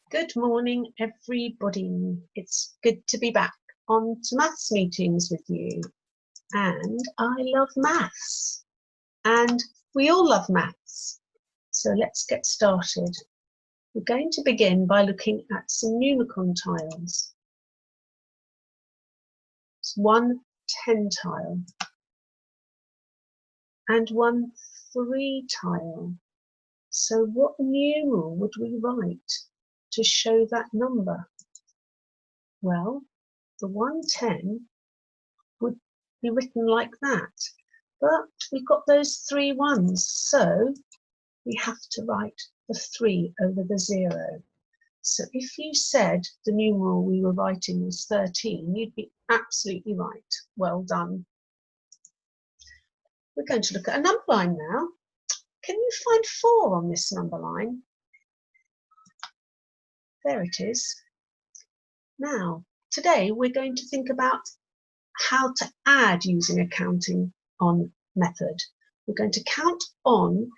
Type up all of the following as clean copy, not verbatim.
Good morning, everybody. It's good to be back on to maths meetings with you. And I love maths. And we all love maths. So let's get started. We're going to begin by looking at some Numicon tiles. It's one 10 tile and one 3 tile. So what numeral would we write to show that number? Well, the 110 would be written like that, but we've got those 3 ones, so we have to write the 3 over the 0. So if you said the numeral we were writing was 13, you'd be absolutely right. Well done. We're going to look at a number line now. Can you find 4 on this number line? There it is. Now, today we're going to think about how to add using a counting on method. We're going to count on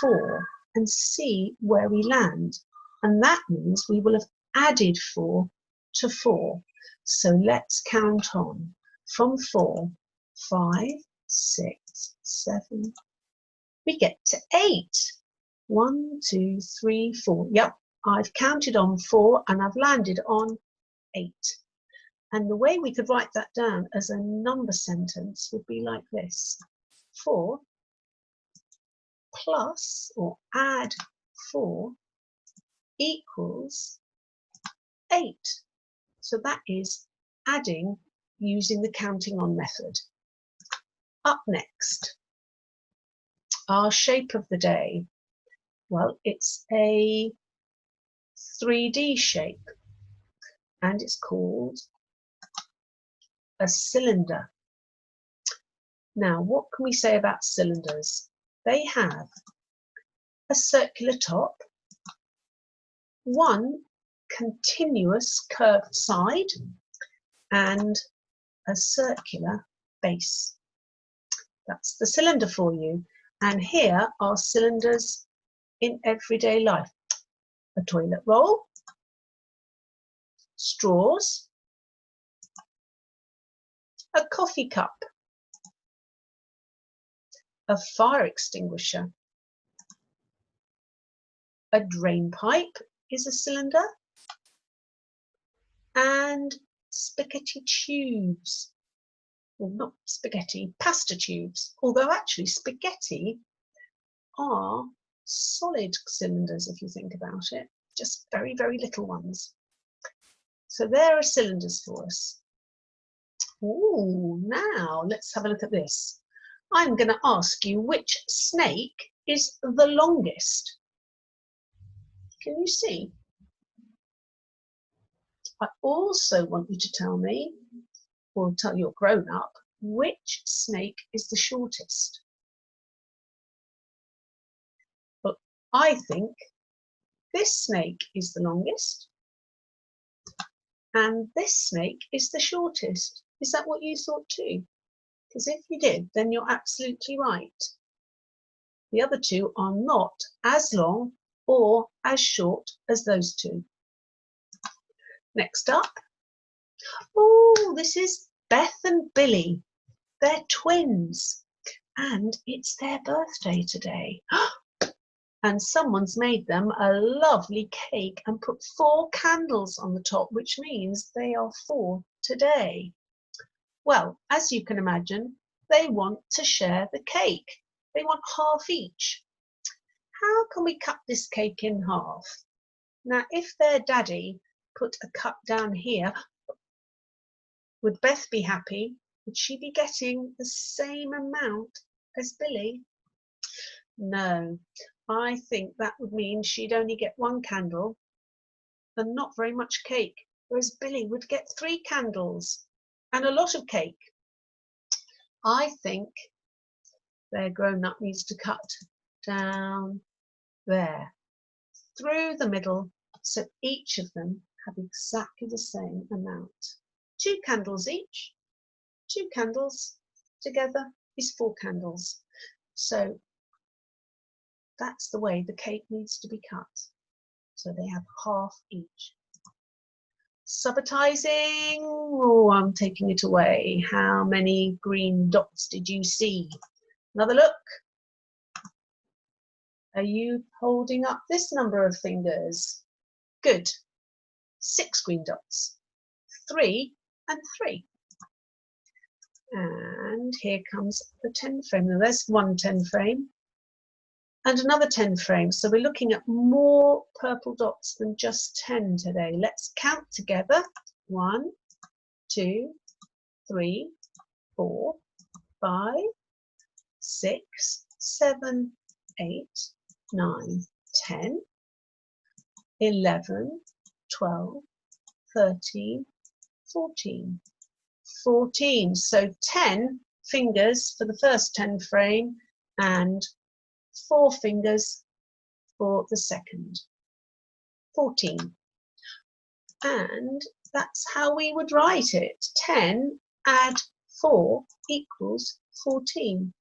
4 and see where we land. And that means we will have added 4 to 4. So let's count on from 4, 5, 6, 7. We get to 8. 1, 2, 3, 4. Yep, I've counted on 4 and I've landed on 8. And the way we could write that down as a number sentence would be like this. 4 plus or add 4 equals 8. So that is adding using the counting on method. Up next, our shape of the day. Well, it's a 3D shape and it's called a cylinder. Now, what can we say about cylinders? They have a circular top, one continuous curved side, and a circular base. That's the cylinder for you. And here are cylinders in everyday life. A toilet roll, straws, a coffee cup, a fire extinguisher, a drain pipe is a cylinder, and spaghetti tubes. Well, not spaghetti, pasta tubes. Although actually spaghetti are solid cylinders if you think about it, just very, very little ones. So there are cylinders for us. Ooh, now let's have a look at this. I'm going to ask you which snake is the longest. Can you see? I also want you to tell me, or tell your grown up, which snake is the shortest. But I think this snake is the longest and this snake is the shortest. Is that what you thought too? Because if you did, then you're absolutely right. The other two are not as long or as short as those two. Next up, oh, this is Beth and Billy. They're twins and it's their birthday today. And someone's made them a lovely cake and put 4 candles on the top, which means they are 4 today. Well, as you can imagine, they want to share the cake. They want half each. How can we cut this cake in half? Now, if their daddy put a cut down here, would Beth be happy? Would she be getting the same amount as Billy? No, I think that would mean she'd only get 1 candle and not very much cake, whereas Billy would get 3 candles and a lot of cake. I think their grown-up needs to cut down there, through the middle, so each of them have exactly the same amount. 2 candles each. 2 candles together is 4 candles. So that's the way the cake needs to be cut. So they have half each. Subitizing, oh, I'm taking it away. How many green dots did you see? Another look. Are you holding up this number of fingers? Good. 6 green dots. 3 and 3. And here comes the 10 frame. Now there's one 10 frame and another 10 frame. So we're looking at more purple dots than just 10 today. Let's count together. 1, 2, 3, 4, 5, 6, 7, 8, 9, 10, 11, 12, 13, 14. 14. So 10 fingers for the first 10 frame and 4 fingers for the second. 14. And that's how we would write it. 10 add 4 equals 14.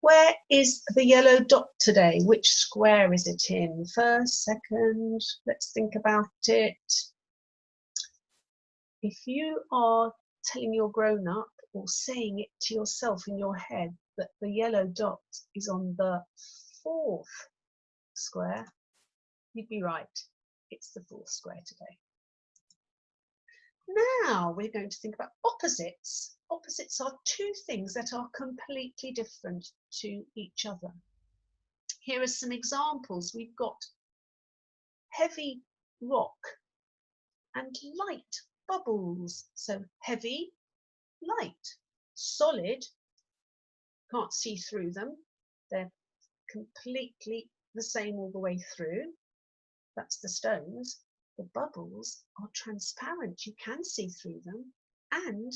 Where is the yellow dot today? Which square is it in? First, second, let's think about it. If you are telling your grown-up or saying it to yourself in your head that the yellow dot is on the 4th square, you'd be right. It's the 4th square today. Now we're going to think about opposites. Opposites are two things that are completely different to each other. Here are some examples. We've got heavy rock and light bubbles. So heavy, light, solid, can't see through them. They're completely the same all the way through. That's the stones. The bubbles are transparent. You can see through them, and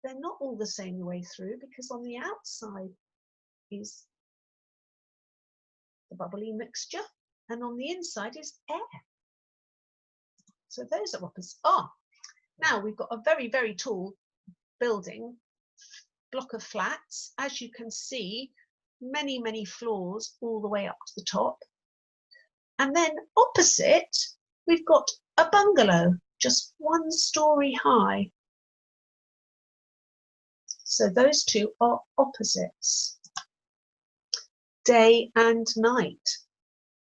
they're not all the same way through because on the outside is the bubbly mixture and on the inside is air. So those are opposites. Now we've got a very, very tall building, block of flats. As you can see, many, many floors all the way up to the top. And then opposite, we've got a bungalow, just 1 story high. So those two are opposites. Day and night.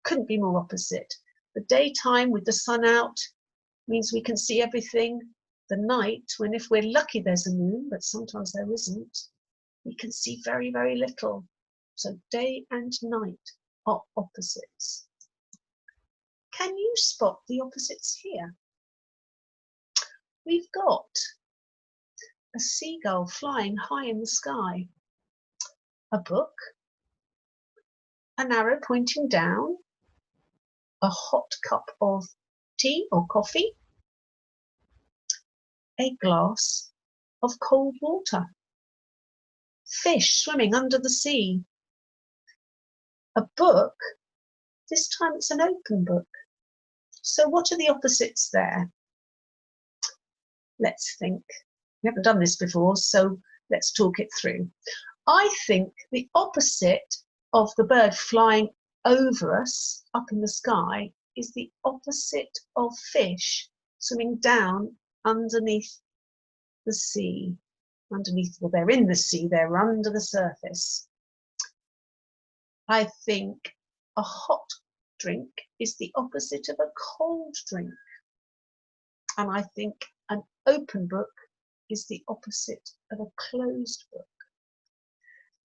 Couldn't be more opposite. The daytime with the sun out means we can see everything. The night, when if we're lucky there's a moon, but sometimes there isn't, we can see very, very little. So day and night are opposites. Can you spot the opposites here? We've got a seagull flying high in the sky, a book, an arrow pointing down, a hot cup of tea or coffee, a glass of cold water, fish swimming under the sea, a book, this time it's an open book. So what are the opposites there? Let's think. We haven't done this before, so let's talk it through. I think the opposite of the bird flying over us up in the sky is the opposite of fish swimming down underneath the sea. Underneath, well, they're in the sea, they're under the surface. I think a hot drink is the opposite of a cold drink. And I think an open book is the opposite of a closed book.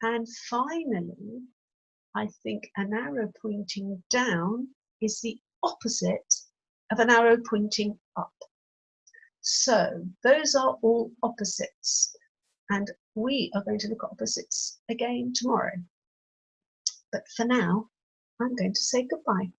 And finally, I think an arrow pointing down is the opposite of an arrow pointing up. So those are all opposites. And we are going to look at opposites again tomorrow. But for now, I'm going to say goodbye.